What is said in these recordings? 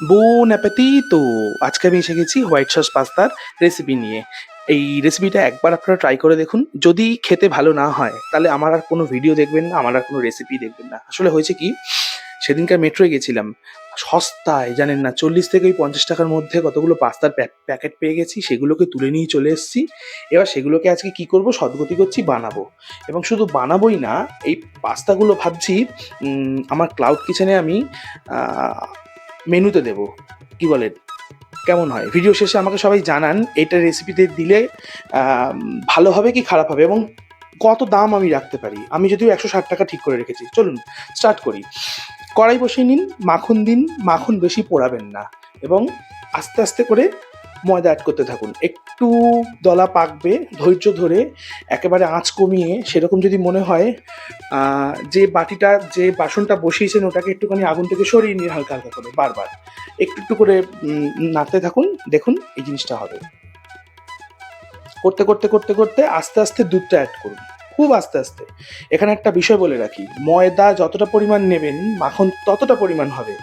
বুন অ্যাপেটিতো! আজকে আমি এসে গেছি হোয়াইট সস পাস্তার রেসিপি নিয়ে। এই রেসিপিটা একবার আপনারা ট্রাই করে দেখুন। যদি খেতে ভালো না হয়, তাহলে আমার আর কোনো ভিডিও দেখবেন না, আমার আর কোনো রেসিপি দেখবেন না। আসলে হয়েছে কি, সেদিনকার মেট্রোয় গেছিলাম। সস্তায় জানেন না ৪০ থেকে ওই ৳৫০ র মধ্যে কতগুলো পাস্তার প্যাকেট পেয়ে গেছি। সেগুলোকে তুলে নিয়ে চলে এসেছি। এবার সেগুলোকে আজকে কি করব, সদগতি করছি বানাবো। এবং শুধু বানাবোই না, এই পাস্তাগুলো ভাবছি আমার ক্লাউড কিচেনে আমি আ মেনুতে দেবো। কি বলেন? কেমন হয়? ভিডিও শেষে আমাকে সবাই জানান এটা রেসিপিতে দিলে আম ভালো হবে কি খারাপ হবে, এবং কত দাম আমি রাখতে পারি। আমি যদিও ৳১৬০ ঠিক করে রেখেছি। চলুন স্টার্ট করি। কড়াই বসিয়ে নিন, মাখন দিন, মাখন বেশি পোড়াবেন না, এবং আস্তে, আস্তে করে ময়দা এড করতে থাকুন। একটু দলা পাকবে, ধৈর্য ধরে একেবারে আঁচ কমিয়ে, সেরকম যদি মনে হয় আ যে বাসনটা বসিয়েছেন ওটাকে একটুখানি আগুন থেকে সরিয়ে নিন হালকা, হালকা করে বারবার। একটু, একটু করে নাড়তে থাকুন। দেখুন এই জিনিসটা হবে। করতে আস্তে, আস্তে দুধটা এড করুন। খুব আস্তে, আস্তে। এখানে একটা বিষয় বলে রাখি, ময়দা যতটা পরিমাণ নেবেন, মাখন ততটা পরিমাণ হবে।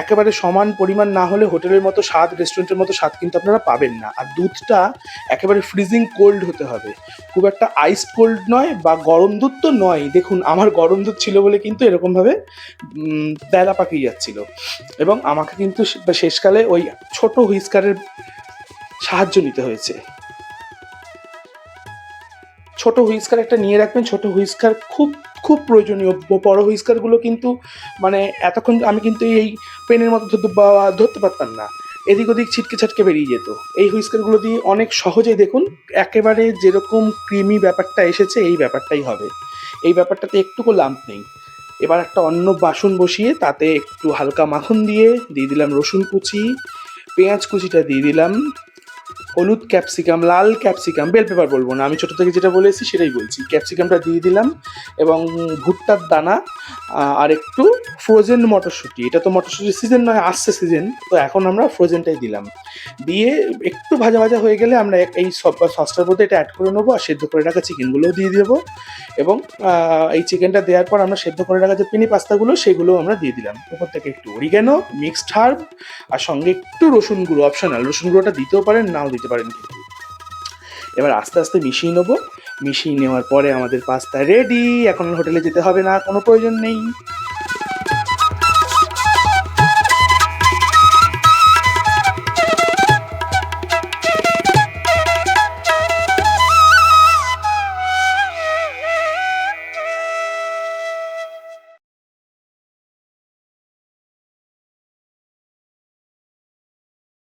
একেবারে সমান পরিমাণ না হলে হোটেলের মতো স্বাদ, রেস্টুরেন্টের মতো স্বাদ কিন্তু আপনারা পাবেন না। আর দুধটা একেবারে ফ্রিজিং কোল্ড হতে হবে। খুব একটা আইসড কোল্ড নয়, বা গরম দুধ তো নয়ই। দেখুন আমার গরম দুধ ছিল বলে কিন্তু এরকমভাবে প্যালা পাকিয়ে যাচ্ছিল। এবং আমাকে কিন্তু শেষকালে ওই ছোট হুইস্কারের সাহায্য নিতে হয়েছে। ছোট হুইস্কার একটা নিয়ে রাখবেন। ছোট হুইস্কার খুব খুব প্রয়োজনীয়। বড় হুইস্কারগুলো কিন্তু মানে এতক্ষণ আমি কিন্তু এই পেনের মতো ধরতে পারতাম না। এদিক ওদিক ছিটকে ছাটকে বেরিয়ে যেত। এই হুইস্কারগুলো দিয়ে অনেক সহজেই দেখুন একেবারে যেরকম ক্রিমি ব্যাপারটা এসেছে এই ব্যাপারটাই হবে। এই ব্যাপারটাতে একটুকু লাম্প নেই। এবার একটা অন্য বাসন বসিয়ে তাতে একটু হালকা মাখন দিয়ে দিলাম রসুন কুচি, পেঁয়াজ কুচিটা দিয়ে দিলাম, হলুদ, ক্যাপসিকাম, লাল ক্যাপসিকাম, বেল পেপার বলবো না, আমি ছোটো থেকে যেটা বলে এসেছি সেটাই বলছি। ক্যাপসিকামটা দিয়ে দিলাম, এবং ভুট্টার দানা, আর একটু ফ্রোজেন মটরশুঁটি। এটা তো মটরশুঁটির সিজন নয়, আসছে সিজন, তো এখন আমরা ফ্রোজেনটাই দিলাম। দিয়ে একটু ভাজা ভাজা হয়ে গেলে আমরা এই সসটার মধ্যে এটা অ্যাড করে নেবো, আর সেদ্ধ করে রাখা চিকেনগুলোও দিয়ে দেবো। এবং এই চিকেনটা দেওয়ার পর আমরা সেদ্ধ করে রাখা যে পেনি পাস্তাগুলো সেগুলোও আমরা দিয়ে দিলাম। উপর থেকে একটু অরিগ্যানো, মিক্সড হার্ব, আর সঙ্গে একটু রসুন গুঁড়ো, অপশনাল। রসুন গুঁড়োটা দিতেও পারেন, নাও দিতে পারেন কিন্তু। এবার আস্তে আস্তে মিশিয়ে নেবো। মিশিয়ে নেওয়ার পরে আমাদের পাস্তা রেডি। এখন হোটেলে যেতে হবে না, কোনো প্রয়োজন নেই।